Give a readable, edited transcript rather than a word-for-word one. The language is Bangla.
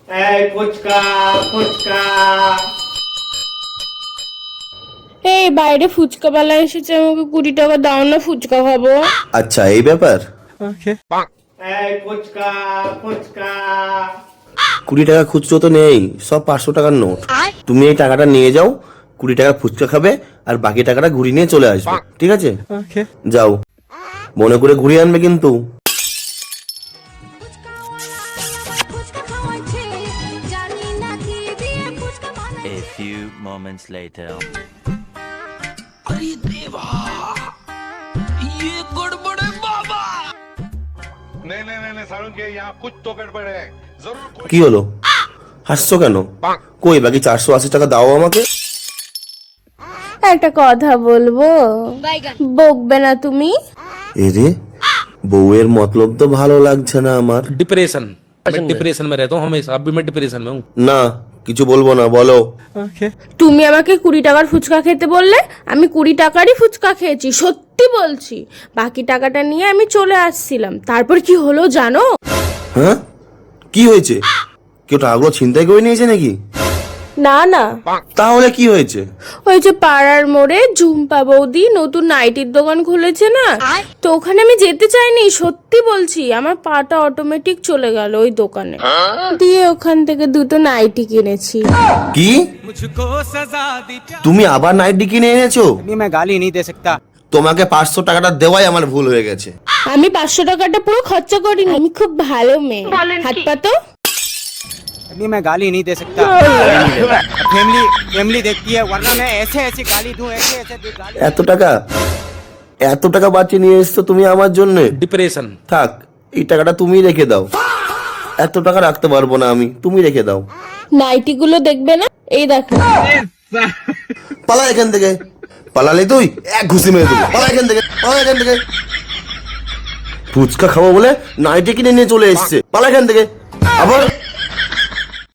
এই ফুচকা ফুচকা। এই বাইরে ফুচকাওয়ালা এসেছে, আমাকে 20 টাকা দাও না, ফুচকা খাবো। আচ্ছা এই ব্যাপার। এই ফুচকা ফুচকা। 20 টাকা খুচরো তো নেই, সব 500 টাকার নোট। তুমি এই টাকাটা নিয়ে যাও, 20 টাকা ফুচকা খাবে আর বাকি টাকাটা ঘুরিয়ে নিয়ে চলে আসবে, ঠিক আছে? যাও, মনে করে ঘুরিয়ে আনবে কিন্তু। A few moments later. नहीं नहीं नहीं नहीं सारुण के यहाँ कुछ तो गड़बड़ है जरूर कुछ। কি হলো, হাসছো কেন? কই বাকি 480 টাকা দাও আমাকে। একটা কথা বলবো, বকবে না তুমি? এরে বউয়ের মতলব তো ভালো লাগছে না আমার। डिप्रेशन, मैं डिप्रेशन में रहता हूँ हमेशा, अभी मैं डिप्रेशन में हूँ। না কিছু বলবো না, বলো। তুমি আমাকে 20 টাকার ফুচকা খেতে বললে, আমি 20 টাকারই ফুচকা খেয়েছি, সত্যি বলছি। বাকি টাকাটা নিয়ে আমি চলে আসছিলাম, তারপর কি হলো জানো? হ্যাঁ কি হয়েছে? কেউ টাকাগুলো ছিনতাই করে নিয়েছে নাকি? না না, তাহলে কি হয়েছে? ওই যে পাড়ার মোড়ে ঝুম্পা বৌদি নতুন নাইটির দোকান খুলেছে না, তো ওখানে আমি যেতে চাইনি, সত্যি বলছি। আমার পাটা অটোমেটিক চলে গেল ওই দোকানে, দিয়ে ওখান থেকে 2টো নাইটি কিনেছি। কি তুমি আবার নাইটি কিনে এনেছো? मैं गाली नहीं दे सकता। তোমাকে 500 টাকাটা দেওয়াই আমার ভুল হয়ে গেছে। আমি 500 টাকাটা পুরো খরচা করিনি, আমি খুব ভালো মেয়ে। হাত পাতো। अभी मैं गाली नहीं दे सकता। फैमिली फैमिली देखती है, वरना मैं ऐसे ऐसे गाली दूं, ऐसे ऐसे गाली। এত টাকা বাঁচিয়ে নিয়ে এসছো তুমি আমার জন্য। डिप्रेशन। থাক, এই টাকাটা তুমি রেখে দাও। এত টাকা রাখতে পারবো না আমি, তুমি রেখে দাও। নাইটি গুলো দেখবে না, এই দেখো। পালা এখান থেকে। পালালে তুই এক ঘুষি মেরে দেবো। পালা এখান থেকে, পালা এখান থেকে। ফুচকা খাবো বলে নাইটি কিনে নিয়ে চলে এসছে, পালা এখান থেকে। আবার